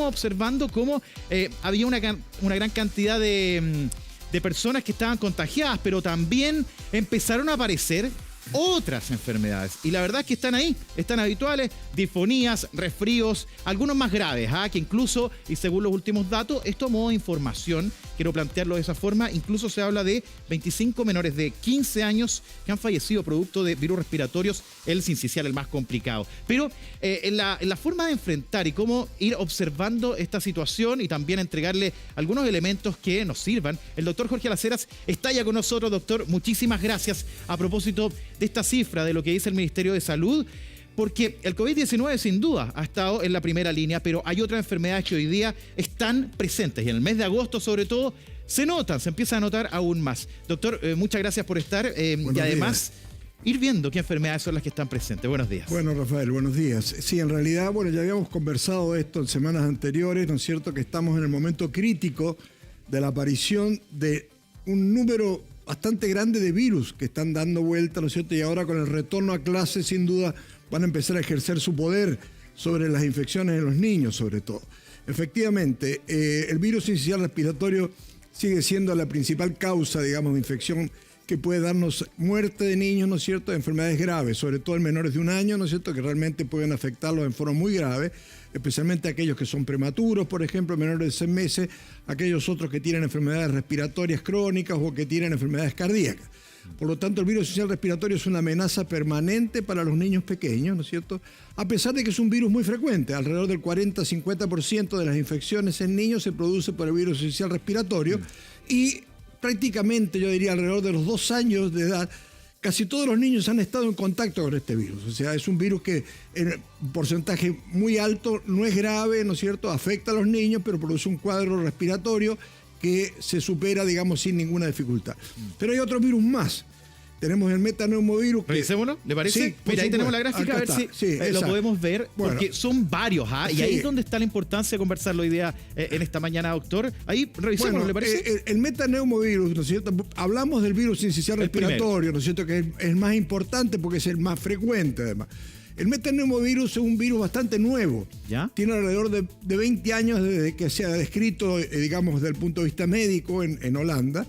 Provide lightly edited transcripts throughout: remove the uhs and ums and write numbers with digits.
estábamos observando cómo había una gran cantidad de personas que estaban contagiadas, pero también empezaron a aparecer otras enfermedades. Y la verdad es que están ahí, están habituales, disfonías, resfríos, algunos más graves, que incluso, y según los últimos datos, esto a modo de información, quiero plantearlo de esa forma, incluso se habla de 25 menores de 15 años que han fallecido producto de virus respiratorios, el sincicial, el más complicado. Pero en la forma de enfrentar y cómo ir observando esta situación y también entregarle algunos elementos que nos sirvan, el doctor Jorge Alaceras está ya con nosotros. Doctor, muchísimas gracias a propósito de esta cifra de lo que dice el Ministerio de Salud, porque el COVID-19 sin duda ha estado en la primera línea, pero hay otras enfermedades que hoy día están presentes y en el mes de agosto sobre todo se empiezan a notar aún más. Doctor, muchas gracias por estar y además ir viendo qué enfermedades son las que están presentes. Buenos días. Bueno, Rafael, buenos días. Sí, en realidad, ya habíamos conversado esto en semanas anteriores, ¿no es cierto?, que estamos en el momento crítico de la aparición de un número bastante grande de virus que están dando vuelta, ¿no es cierto? Y ahora con el retorno a clase, sin duda, van a empezar a ejercer su poder sobre las infecciones en los niños, sobre todo. Efectivamente, el virus sincicial respiratorio sigue siendo la principal causa, digamos, de infección que puede darnos muerte de niños, ¿no es cierto?, de enfermedades graves, sobre todo en menores de 1 año, ¿no es cierto?, que realmente pueden afectarlos en forma muy grave, especialmente aquellos que son prematuros, por ejemplo, menores de 6 meses, aquellos otros que tienen enfermedades respiratorias crónicas o que tienen enfermedades cardíacas. Por lo tanto, el virus sincicial respiratorio es una amenaza permanente para los niños pequeños, ¿no es cierto?, a pesar de que es un virus muy frecuente. Alrededor del 40-50% de las infecciones en niños se produce por el virus sincicial respiratorio y prácticamente, yo diría, alrededor de los 2 años de edad, casi todos los niños han estado en contacto con este virus. O sea, es un virus que en un porcentaje muy alto no es grave, ¿no es cierto?, afecta a los niños, pero produce un cuadro respiratorio que se supera, digamos, sin ninguna dificultad. Pero hay otro virus más. Tenemos el metaneumovirus. Revisémonos, ¿le parece? Sí, mira, ahí supuesto. tenemos la gráfica, Acá a ver si lo podemos ver, porque son varios, y sí. ahí es donde está la importancia de conversarlo hoy día en esta mañana, doctor. Ahí revisémonos, ¿le parece? El metaneumovirus, ¿no es cierto? Hablamos del virus sincicial respiratorio, ¿no es cierto?, que es más importante porque es el más frecuente, además. El metaneumovirus es un virus bastante nuevo. ¿Ya? Tiene alrededor de 20 años desde que se ha descrito, digamos, desde el punto de vista médico en Holanda.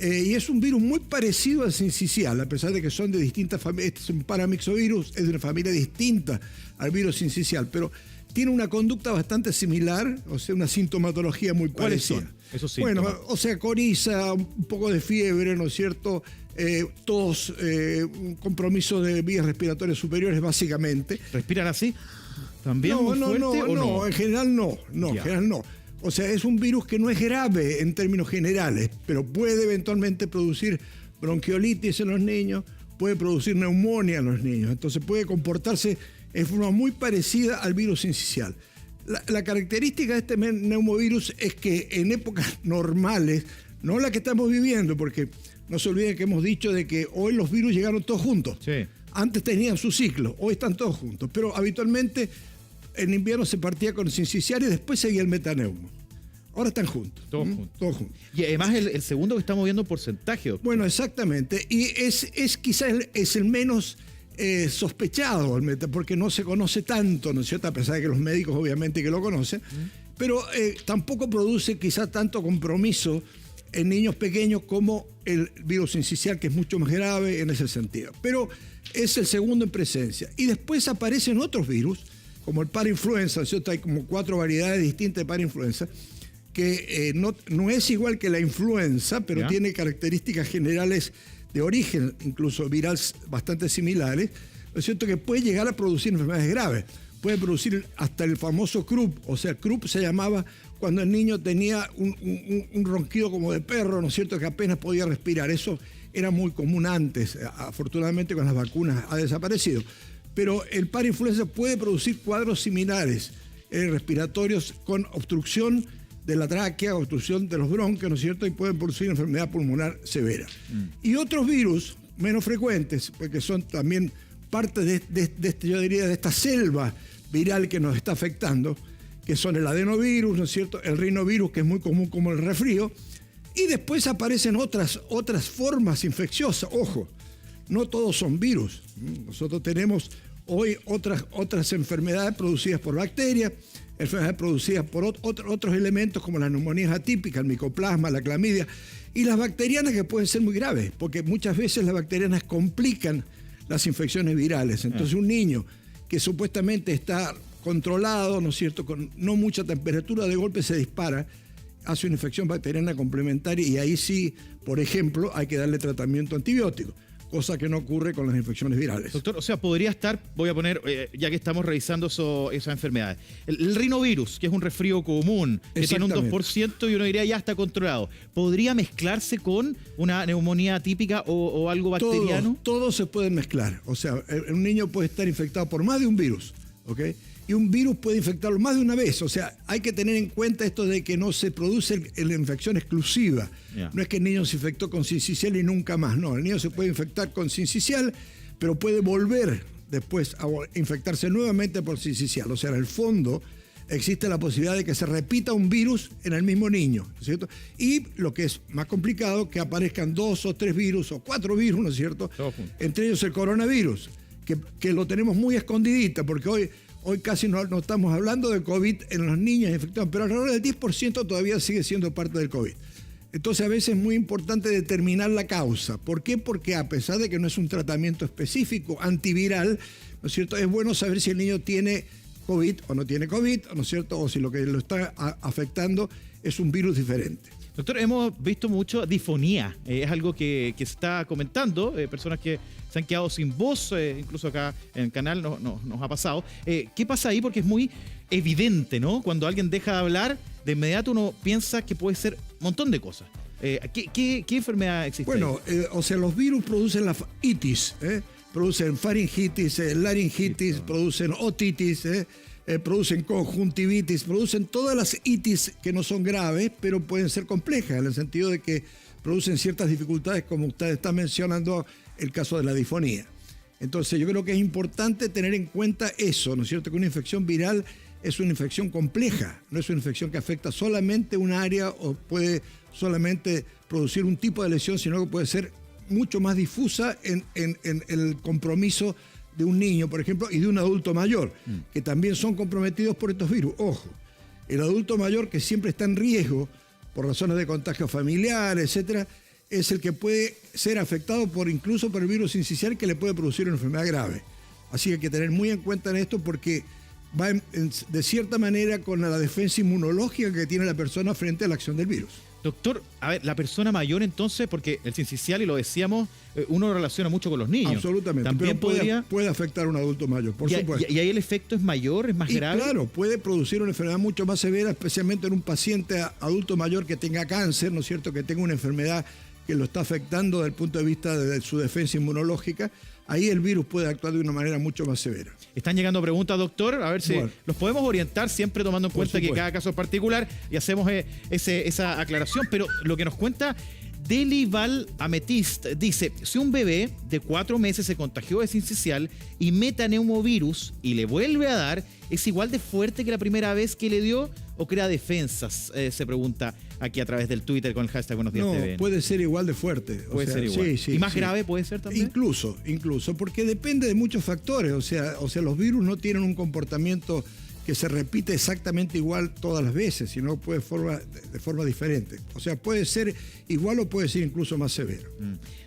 Y es un virus muy parecido al sincicial, a pesar de que son de distintas familias. Este es un paramixovirus, es de una familia distinta al virus sincicial, pero tiene una conducta bastante similar, o sea, una sintomatología muy parecida. ¿Cuáles son esos síntomas? Bueno, o sea, coriza, un poco de fiebre, ¿no es cierto?, tos, un compromiso de vías respiratorias superiores, básicamente. ¿Respiran así? ¿También muy fuerte o no? En general no, en general no. O sea, es un virus que no es grave en términos generales, pero puede eventualmente producir bronquiolitis en los niños, puede producir neumonía en los niños, entonces puede comportarse en forma muy parecida al virus sincicial. La característica de este neumovirus es que en épocas normales, no la que estamos viviendo, porque no se olviden que hemos dicho de que hoy los virus llegaron todos juntos. Sí. Antes tenían su ciclo, hoy están todos juntos, pero habitualmente en invierno se partía con el sincicial y después seguía el metaneumo. Ahora están juntos. Todos juntos. Todos juntos. Y además el segundo que estamos viendo porcentaje, doctor. Bueno, exactamente. Y es quizás el menos sospechado, porque no se conoce tanto, ¿no es cierto? A pesar de que los médicos obviamente que lo conocen, pero tampoco produce quizás tanto compromiso en niños pequeños como el virus sincicial, que es mucho más grave en ese sentido. Pero es el segundo en presencia. Y después aparecen otros virus, como el parainfluenza, ¿cierto? Hay como 4 variedades distintas de parainfluenza, que no es igual que la influenza, pero tiene características generales de origen, incluso viral, bastante similares, ¿no es cierto?, que puede llegar a producir enfermedades graves. Puede producir hasta el famoso croup, o sea, croup se llamaba cuando el niño tenía un ronquido como de perro, ¿no es cierto?, que apenas podía respirar. Eso era muy común antes, afortunadamente con las vacunas ha desaparecido. Pero el parainfluenza puede producir cuadros similares respiratorios con obstrucción de la tráquea, obstrucción de los bronquios, ¿no es cierto?, y pueden producir enfermedad pulmonar severa. Y otros virus menos frecuentes, porque son también parte yo diría, de esta selva viral que nos está afectando, que son el adenovirus, ¿no es cierto?, el rinovirus, que es muy común como el resfrío, y después aparecen otras formas infecciosas. Ojo, no todos son virus. Nosotros tenemos hoy otras enfermedades producidas por bacterias, enfermedades producidas por otros elementos como las neumonías atípicas, el micoplasma, la clamidia, y las bacterianas que pueden ser muy graves, porque muchas veces las bacterianas complican las infecciones virales. Entonces un niño que supuestamente está controlado, ¿no es cierto?, con no mucha temperatura, de golpe se dispara, hace una infección bacteriana complementaria y ahí sí, por ejemplo, hay que darle tratamiento antibiótico, cosa que no ocurre con las infecciones virales. Doctor, o sea, podría estar, voy a poner, ya que estamos revisando esas enfermedades, el rinovirus, que es un resfrío común, que tiene un 2% y uno diría ya está controlado, ¿podría mezclarse con una neumonía atípica o algo bacteriano? Todo se puede mezclar. O sea, un niño puede estar infectado por más de un virus, ¿ok? Y un virus puede infectarlo más de una vez. O sea, hay que tener en cuenta esto de que no se produce la infección exclusiva. Yeah. No es que el niño se infectó con sincicial y nunca más. No, el niño se puede infectar con sincicial, pero puede volver después a infectarse nuevamente por sincicial. O sea, en el fondo existe la posibilidad de que se repita un virus en el mismo niño, ¿no es cierto? Y lo que es más complicado, que aparezcan 2 o 3 virus o 4 virus, ¿no es cierto? Entre ellos el coronavirus, que lo tenemos muy escondidita, porque hoy casi no estamos hablando de COVID en los niños infectados, pero alrededor del 10% todavía sigue siendo parte del COVID. Entonces a veces es muy importante determinar la causa. ¿Por qué? Porque a pesar de que no es un tratamiento específico antiviral, ¿no es cierto?, es bueno saber si el niño tiene COVID o no tiene COVID, ¿no es cierto?, o si lo que lo está afectando es un virus diferente. Doctor, hemos visto mucho difonía, es algo que se está comentando, personas que se han quedado sin voz, incluso acá en el canal nos ha pasado. ¿Qué pasa ahí? Porque es muy evidente, ¿no? Cuando alguien deja de hablar, de inmediato uno piensa que puede ser un montón de cosas. ¿Qué enfermedad existe? Bueno, o sea, los virus producen la itis, producen faringitis, laringitis, producen otitis, producen conjuntivitis, producen todas las itis que no son graves, pero pueden ser complejas, en el sentido de que producen ciertas dificultades, como usted está mencionando, el caso de la difonía. Entonces yo creo que es importante tener en cuenta eso, ¿no es cierto?, que una infección viral es una infección compleja, no es una infección que afecta solamente un área o puede solamente producir un tipo de lesión, sino que puede ser mucho más difusa en el compromiso de un niño, por ejemplo, y de un adulto mayor, que también son comprometidos por estos virus. Ojo, el adulto mayor que siempre está en riesgo por razones de contagio familiar, etcétera, es el que puede ser afectado incluso por el virus sincicial, que le puede producir una enfermedad grave. Así que hay que tener muy en cuenta en esto, porque va de cierta manera con la defensa inmunológica que tiene la persona frente a la acción del virus. Doctor, a ver, la persona mayor entonces, porque el sincicial, y lo decíamos, uno lo relaciona mucho con los niños. Absolutamente. También puede afectar a un adulto mayor, por supuesto. ¿Y ahí el efecto es mayor, es más grave? Claro, puede producir una enfermedad mucho más severa, especialmente en un paciente adulto mayor que tenga cáncer, ¿no es cierto?, que tenga una enfermedad que lo está afectando desde el punto de vista de su defensa inmunológica. Ahí el virus puede actuar de una manera mucho más severa. Están llegando preguntas, doctor, a ver si los podemos orientar, siempre tomando en cuenta que cada caso es particular, y hacemos esa aclaración. Pero lo que nos cuenta Delival Ametist dice: si un bebé de 4 meses se contagió de sincicial y metaneumovirus y le vuelve a dar, ¿es igual de fuerte que la primera vez que le dio o crea defensas? Se pregunta aquí a través del Twitter con el hashtag Buenos Días TVN. No, puede ser igual de fuerte. Puede ser igual. Sí, ¿Y más grave puede ser también? Incluso, porque depende de muchos factores. O sea, los virus no tienen un comportamiento que se repite exactamente igual todas las veces, sino puede de forma diferente. O sea, puede ser igual o puede ser incluso más severo.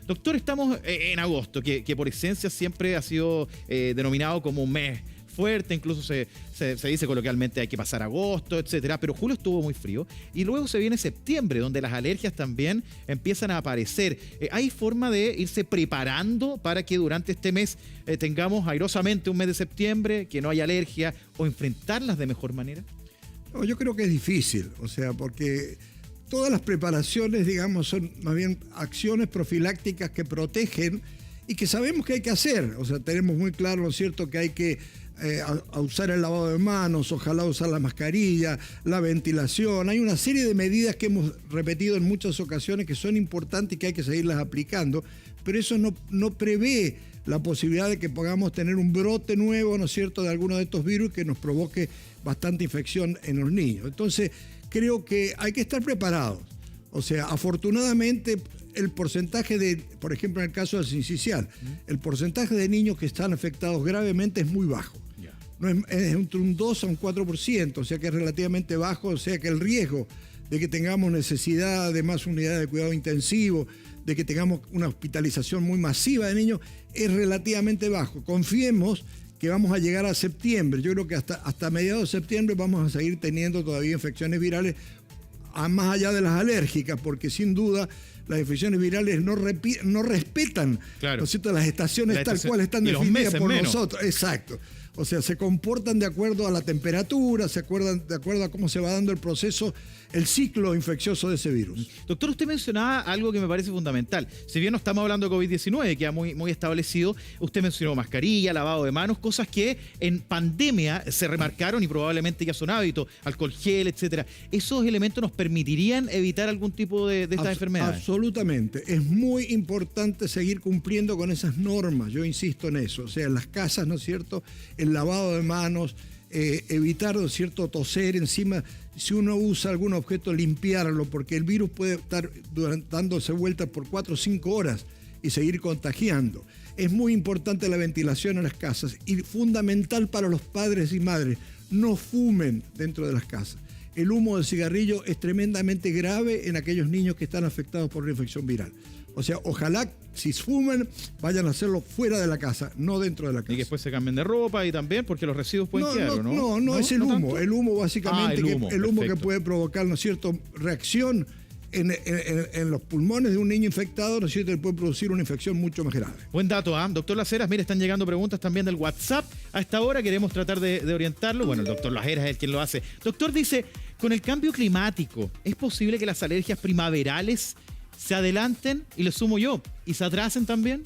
Doctor, estamos en agosto, que por esencia siempre ha sido denominado como un mes fuerte, incluso se dice coloquialmente hay que pasar agosto, etcétera, pero julio estuvo muy frío y luego se viene septiembre, donde las alergias también empiezan a aparecer. ¿Hay forma de irse preparando para que durante este mes tengamos airosamente un mes de septiembre, que no haya alergia, o enfrentarlas de mejor manera? No, yo creo que es difícil, o sea, porque todas las preparaciones, digamos, son más bien acciones profilácticas que protegen y que sabemos que hay que hacer. O sea, tenemos muy claro, ¿no es cierto?, que hay que a usar el lavado de manos, ojalá usar la mascarilla, la ventilación. Hay una serie de medidas que hemos repetido en muchas ocasiones que son importantes y que hay que seguirlas aplicando, pero eso no prevé la posibilidad de que podamos tener un brote nuevo, ¿no es cierto?, de alguno de estos virus que nos provoque bastante infección en los niños. Entonces, creo que hay que estar preparados. O sea, afortunadamente, el porcentaje por ejemplo, en el caso del sincicial, el porcentaje de niños que están afectados gravemente es muy bajo. no es entre un 2 a un 4%, o sea que es relativamente bajo, o sea que el riesgo de que tengamos necesidad de más unidades de cuidado intensivo, de que tengamos una hospitalización muy masiva de niños, es relativamente bajo. Confiemos que vamos a llegar a septiembre. Yo creo que hasta mediados de septiembre vamos a seguir teniendo todavía infecciones virales, más allá de las alérgicas, porque sin duda las infecciones virales no respetan, claro, ¿no es cierto?, las estaciones tal cual están definidas por nosotros. Exacto. O sea, se comportan de acuerdo a la temperatura, de acuerdo a cómo se va dando el proceso, el ciclo infeccioso de ese virus. Doctor, usted mencionaba algo que me parece fundamental. Si bien no estamos hablando de COVID-19, que ya muy establecido, usted mencionó mascarilla, lavado de manos, cosas que en pandemia se remarcaron y probablemente ya son hábitos, alcohol gel, etcétera. ¿Esos elementos nos permitirían evitar algún tipo de estas enfermedades? Absolutamente. Es muy importante seguir cumpliendo con esas normas. Yo insisto en eso. O sea, en las casas, ¿no es cierto?, el lavado de manos, evitar, ¿no es cierto?, toser encima. Si uno usa algún objeto, limpiarlo, porque el virus puede estar dándose vueltas por 4 o 5 horas y seguir contagiando. Es muy importante la ventilación en las casas y fundamental para los padres y madres, no fumen dentro de las casas. El humo del cigarrillo es tremendamente grave en aquellos niños que están afectados por la infección viral. O sea, ojalá si fuman vayan a hacerlo fuera de la casa, no dentro de la casa. Y que después se cambien de ropa y también porque los residuos pueden quedar, ¿no? No, es el humo. El humo básicamente, el humo que puede provocar, ¿no es cierto?, reacción en los pulmones de un niño infectado, ¿no es cierto?, y puede producir una infección mucho más grave. Buen dato, ¿ah? Doctor Las Heras, mire, están llegando preguntas también del WhatsApp. A esta hora queremos tratar de orientarlo. Bueno, el doctor Las Heras es el quien lo hace. Doctor dice, con el cambio climático, ¿es posible que las alergias primaverales se adelanten, y le sumo yo, y se atrasen también?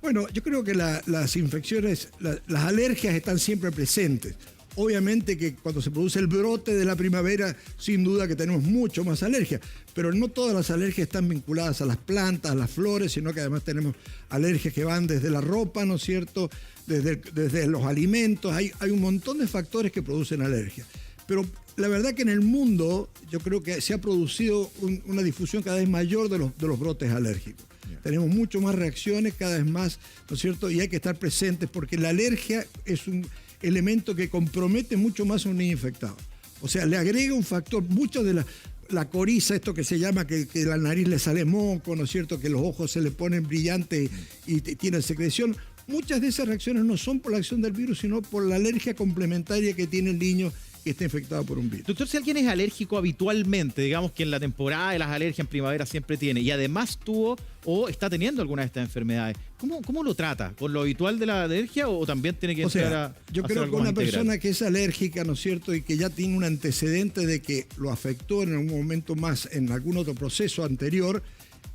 Bueno, yo creo que las infecciones, las alergias están siempre presentes. Obviamente que cuando se produce el brote de la primavera, sin duda que tenemos mucho más alergias, pero no todas las alergias están vinculadas a las plantas, a las flores, sino que además tenemos alergias que van desde la ropa, ¿no es cierto?, desde los alimentos. Hay un montón de factores que producen alergias. Pero la verdad que en el mundo yo creo que se ha producido una difusión cada vez mayor de los brotes alérgicos. Yeah. Tenemos mucho más reacciones, cada vez más, ¿no es cierto? Y hay que estar presentes porque la alergia es un elemento que compromete mucho más a un niño infectado. O sea, le agrega un factor, mucho de la coriza, esto que se llama que la nariz le sale moco, ¿no es cierto?, que los ojos se le ponen brillantes y tienen secreción. Muchas de esas reacciones no son por la acción del virus, sino por la alergia complementaria que tiene el niño que está infectado por un virus. Doctor, si alguien es alérgico habitualmente, digamos que en la temporada de las alergias en primavera siempre tiene, y además tuvo o está teniendo alguna de estas enfermedades, ¿cómo lo trata? ¿Con lo habitual de la alergia o también tiene que entrar a yo creo que una persona que es alérgica, ¿no es cierto?, y que ya tiene un antecedente de que lo afectó en algún momento más en algún otro proceso anterior,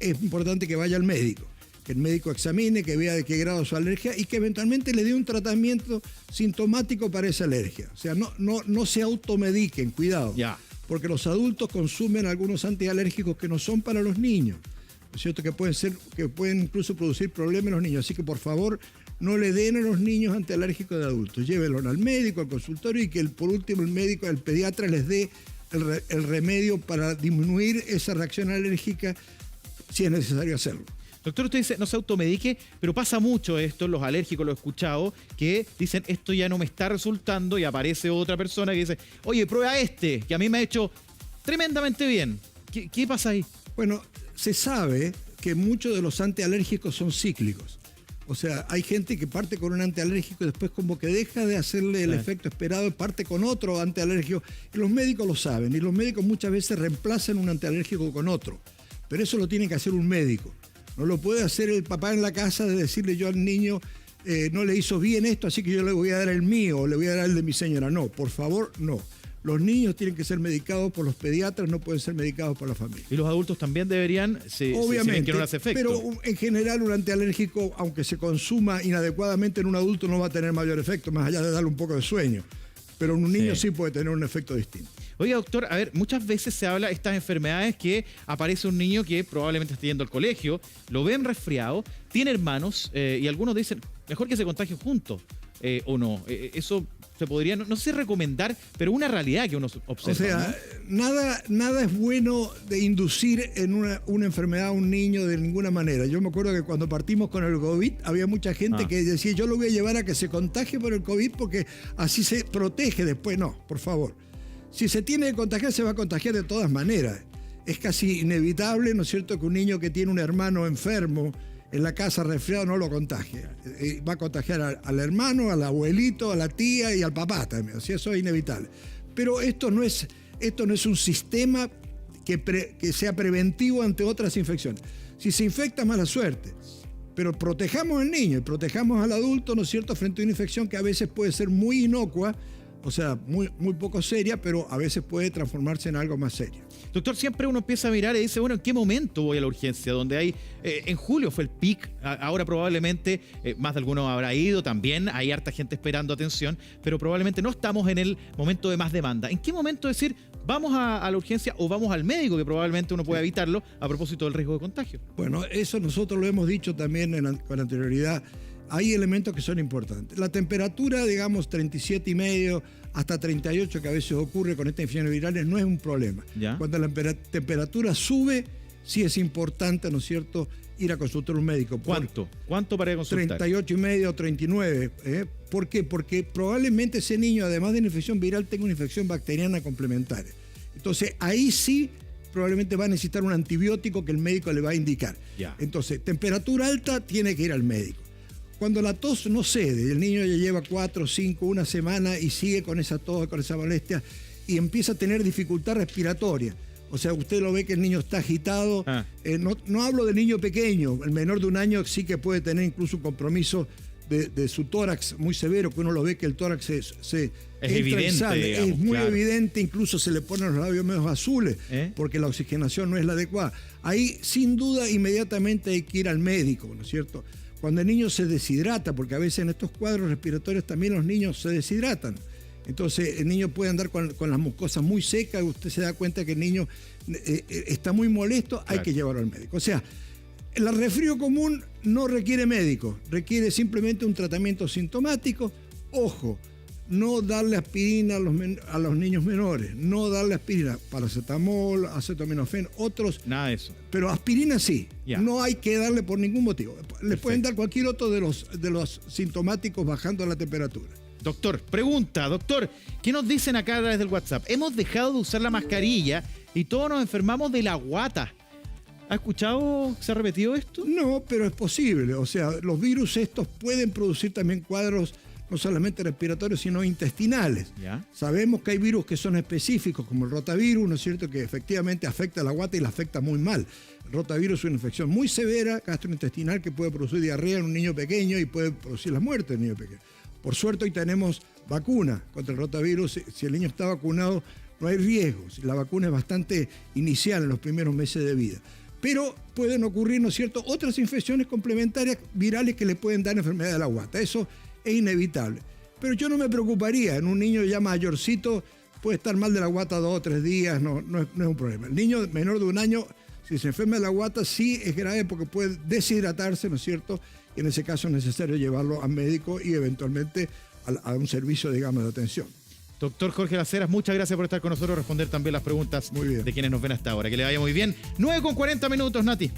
es importante que vaya al médico. Que el médico examine, que vea de qué grado es su alergia y que eventualmente le dé un tratamiento sintomático para esa alergia. O sea, no se automediquen, cuidado. Ya. Porque los adultos consumen algunos antialérgicos que no son para los niños. ¿No es cierto? Que pueden incluso producir problemas en los niños. Así que, por favor, no le den a los niños antialérgicos de adultos. Llévenlos al médico, al consultorio y que por último el pediatra les dé el remedio para disminuir esa reacción alérgica si es necesario hacerlo. Doctor, usted dice, no se automedique, pero pasa mucho esto, los alérgicos lo he escuchado, que dicen, esto ya no me está resultando, y aparece otra persona que dice, oye, prueba este, que a mí me ha hecho tremendamente bien. ¿Qué pasa ahí? Bueno, se sabe que muchos de los antialérgicos son cíclicos. O sea, hay gente que parte con un antialérgico y después como que deja de hacerle el efecto esperado y parte con otro antialérgico. Y los médicos lo saben, y los médicos muchas veces reemplazan un antialérgico con otro. Pero eso lo tiene que hacer un médico. No lo puede hacer el papá en la casa de decirle yo al niño, no le hizo bien esto, así que yo le voy a dar el mío o le voy a dar el de mi señora. No, por favor, no. Los niños tienen que ser medicados por los pediatras, no pueden ser medicados por la familia. ¿Y los adultos también deberían, obviamente, ven que no les hace efecto? Pero en general un antialérgico, aunque se consuma inadecuadamente en un adulto, no va a tener mayor efecto, más allá de darle un poco de sueño. Pero en un niño sí puede tener un efecto distinto. Oiga, doctor, a ver, muchas veces se habla de estas enfermedades que aparece un niño que probablemente esté yendo al colegio, lo ven resfriado, tiene hermanos y algunos dicen, mejor que se contagien juntos, o no. Eso se podría, no sé recomendar, pero una realidad que uno observa. O sea, ¿no? nada es bueno de inducir en una enfermedad a un niño de ninguna manera. Yo me acuerdo que cuando partimos con el COVID, había mucha gente que decía, yo lo voy a llevar a que se contagie por el COVID porque así se protege después. No, por favor. Si se tiene que contagiar, se va a contagiar de todas maneras. Es casi inevitable, ¿no es cierto?, que un niño que tiene un hermano enfermo en la casa resfriado no lo contagie. Va a contagiar al hermano, al abuelito, a la tía y al papá también. O sea, eso es inevitable. Pero esto no es un sistema que sea preventivo ante otras infecciones. Si se infecta, mala suerte. Pero protejamos al niño y protejamos al adulto, ¿no es cierto?, frente a una infección que a veces puede ser muy inocua, o sea, muy poco seria, pero a veces puede transformarse en algo más serio. Doctor, siempre uno empieza a mirar y dice, bueno, ¿en qué momento voy a la urgencia? Donde hay, en julio fue el pic, ahora probablemente más de alguno habrá ido también, hay harta gente esperando atención, pero probablemente no estamos en el momento de más demanda. ¿En qué momento decir, vamos a la urgencia o vamos al médico, que probablemente uno pueda evitarlo a propósito del riesgo de contagio? Bueno, eso nosotros lo hemos dicho también con anterioridad. Hay elementos que son importantes. La temperatura, digamos, 37,5 hasta 38, que a veces ocurre con estas infecciones virales, no es un problema. ¿Ya? Cuando la temperatura sube, sí es importante, ¿no es cierto?, ir a consultar a un médico. ¿Cuánto? ¿Cuánto para consultar? 38,5 o 39. ¿Por qué? Porque probablemente ese niño, además de una infección viral, tenga una infección bacteriana complementaria. Entonces, ahí sí probablemente va a necesitar un antibiótico que el médico le va a indicar. Ya. Entonces, temperatura alta, tiene que ir al médico. Cuando la tos no cede, el niño ya lleva 4, 5, una semana y sigue con esa tos, con esa molestia y empieza a tener dificultad respiratoria. O sea, usted lo ve que el niño está agitado. No hablo de niño pequeño, el menor de 1 año sí que puede tener incluso un compromiso de su tórax muy severo, que uno lo ve que el tórax se es evidente, y sale. Digamos, es muy claro. evidente, incluso se le ponen los labios medio azules porque la oxigenación no es la adecuada. Ahí, sin duda, inmediatamente hay que ir al médico, ¿no es cierto? Cuando el niño se deshidrata, porque a veces en estos cuadros respiratorios también los niños se deshidratan. Entonces el niño puede andar con las mucosas muy secas y usted se da cuenta que el niño está muy molesto, hay que llevarlo al médico. O sea, el resfrío común no requiere médico, requiere simplemente un tratamiento sintomático. Ojo, no darle aspirina a los niños menores, no darle aspirina, paracetamol, acetaminofén, otros. Nada de eso. Pero aspirina sí, no hay que darle por ningún motivo. Le pueden dar cualquier otro de los sintomáticos bajando la temperatura. Doctor, pregunta, doctor, ¿qué nos dicen acá a través del WhatsApp? Hemos dejado de usar la mascarilla y todos nos enfermamos de la guata. ¿Ha escuchado, se ha repetido esto? No, pero es posible. O sea, los virus estos pueden producir también cuadros no solamente respiratorios, sino intestinales. ¿Ya? Sabemos que hay virus que son específicos, como el rotavirus, ¿no es cierto?, que efectivamente afecta a la guata y la afecta muy mal. El rotavirus es una infección muy severa, gastrointestinal, que puede producir diarrea en un niño pequeño y puede producir la muerte en un niño pequeño. Por suerte hoy tenemos vacuna contra el rotavirus. Si el niño está vacunado, no hay riesgos. La vacuna es bastante inicial en los primeros meses de vida. Pero pueden ocurrir, ¿no es cierto?, otras infecciones complementarias virales que le pueden dar enfermedad de la guata. Eso es inevitable. Pero yo no me preocuparía. En un niño ya mayorcito puede estar mal de la guata 2 o 3 días, no es un problema. El niño menor de 1 año, si se enferma de la guata, sí es grave porque puede deshidratarse, ¿no es cierto?, y en ese caso es necesario llevarlo al médico y eventualmente a un servicio, digamos, de atención. Doctor Jorge Las Heras, muchas gracias por estar con nosotros, responder también las preguntas de quienes nos ven hasta ahora. Que le vaya muy bien. 9:40 Nati.